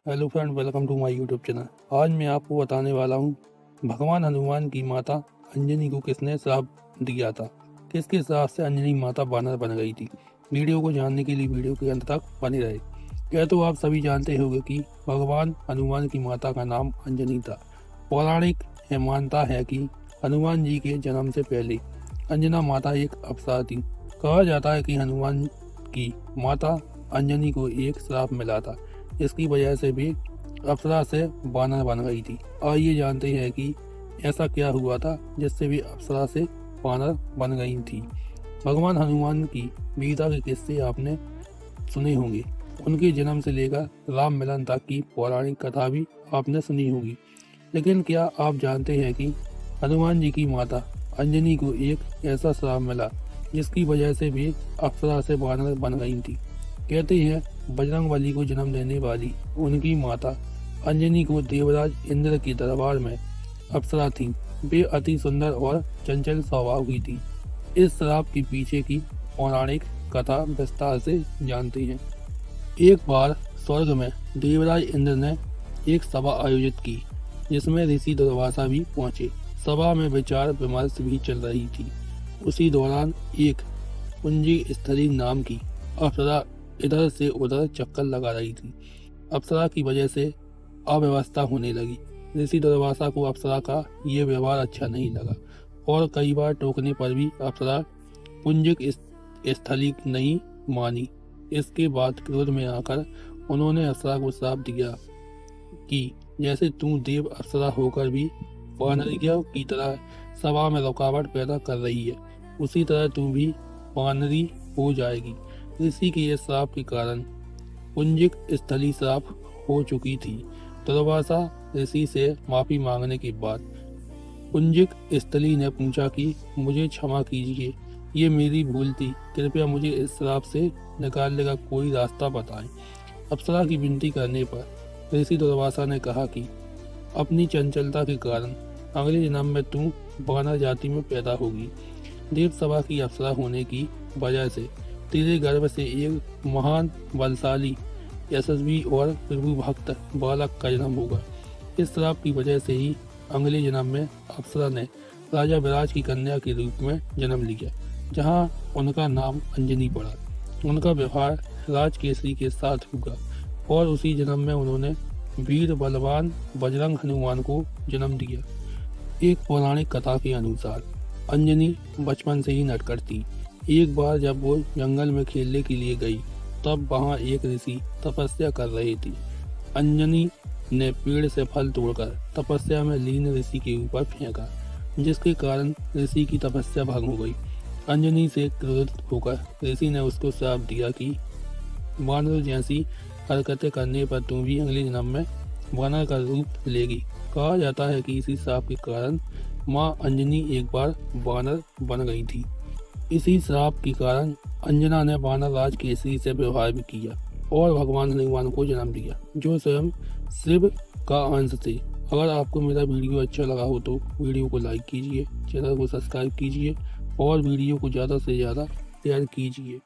Hello friend, welcome to my YouTube channel. आज मैं आपको बताने वाला हूँ भगवान हनुमान की माता अंजनी को किसने श्राप दिया था। किसके श्राप से अंजनी माता बानर बन गई थी। वीडियो को जानने के लिए वीडियो के अंत तक बने रहे। यह तो आप सभी जानते होंगे कि भगवान हनुमान की माता का नाम अंजनी था। पौराणिक मानता है कि हनुमान जी के जन्म से पहले अंजना माता एक अप्सरा थी। कहा जाता है कि हनुमान की माता अंजनी को एक श्राप मिला था, इसकी वजह से भी अप्सरा से बानर बन गई थी। आइए जानते हैं कि ऐसा क्या हुआ था जिससे भी अप्सरा से बानर बन गई थी। भगवान हनुमान की वीरता के किस्से आपने सुने होंगे। उनके जन्म से लेकर राम मिलन तक की पौराणिक कथा भी आपने सुनी होगी। लेकिन क्या आप जानते हैं कि हनुमान जी की माता अंजनी को एक ऐसा श्राप मिला जिसकी वजह से भी अप्सरा से बानर बन गई थी। कहते हैं बजरंगबली को जन्म देने वाली उनकी माता अंजनी को देवराज इंद्र के दरबार में अप्सरा थी। वे अति सुंदर और चंचल स्वभाव की थी। इस श्राप के पीछे की पौराणिक कथा विस्तार से जानते हैं। एक बार स्वर्ग में देवराज इंद्र ने एक सभा आयोजित की जिसमें ऋषि दुर्वासा भी पहुंचे। सभा में विचार विमर्श भी चल रही थी। उसी दौरान एक कुंजी स्त्री नाम की अप्सरा इधर से उधर चक्कर लगा रही थी। अप्सरा की वजह से अव्यवस्था होने लगी। ऋषि दुर्वासा को अप्सरा का ये व्यवहार अच्छा नहीं लगा और कई बार टोकने पर भी अप्सरा कुंजिक स्थली नहीं मानी। इसके बाद क्रोध में आकर उन्होंने अप्सरा को श्राप दिया कि जैसे तू देव अप्सरा होकर भी वानरियों की तरह सभा में रुकावट पैदा कर रही है, उसी तरह तू भी वानरी हो जाएगी। ऋषि के इस श्राप के कारण कुंजिक स्थली श्राप हो चुकी थी। दुर्वासा ऋषि से माफी मांगने के बाद कुंजिक स्थली ने पूछा कि मुझे क्षमा कीजिए, ये मेरी भूल थी, कृपया मुझे इस श्राप से निकालने का कोई रास्ता बताएं। अप्सरा की विनती करने पर ऋषि दुर्वासा ने कहा कि अपनी चंचलता के कारण अगले जन्म में तू वानर जाति में पैदा होगी। देव सभा की अप्सरा होने की वजह से तेरे गर्भ से एक महान बलशाली यशस्वी और प्रभु भक्त बालक का जन्म होगा। इस श्राप की वजह से ही अगले जन्म में अप्सरा ने राजा विराज की कन्या के रूप में जन्म लिया, जहां उनका नाम अंजनी पड़ा। उनका व्यवहार राजकेसरी के साथ हुआ और उसी जन्म में उन्होंने वीर बलवान बजरंग हनुमान को जन्म दिया। एक पौराणिक कथा के अनुसार अंजनी बचपन से ही नटखट थी। एक बार जब वो जंगल में खेलने के लिए गई तब वहां एक ऋषि तपस्या कर रहे थे। अंजनी ने पेड़ से फल तोड़कर तपस्या में लीन ऋषि के ऊपर फेंका, जिसके कारण ऋषि की तपस्या भंग हो गई। अंजनी से क्रोधित होकर ऋषि ने उसको श्राप दिया कि वानर जैसी हरकतें करने पर तुम भी अगले जन्म में वानर का रूप लेगी। कहा जाता है कि इसी श्राप के कारण माँ अंजनी एक बार वानर बन गई थी। इसी श्राप के कारण अंजना ने वानर राज केसरी से व्यवहार भी किया और भगवान हनुमान को जन्म दिया, जो स्वयं शिव का अंश थे। अगर आपको मेरा वीडियो अच्छा लगा हो तो वीडियो को लाइक कीजिए, चैनल को सब्सक्राइब कीजिए और वीडियो को ज़्यादा से ज़्यादा शेयर कीजिए।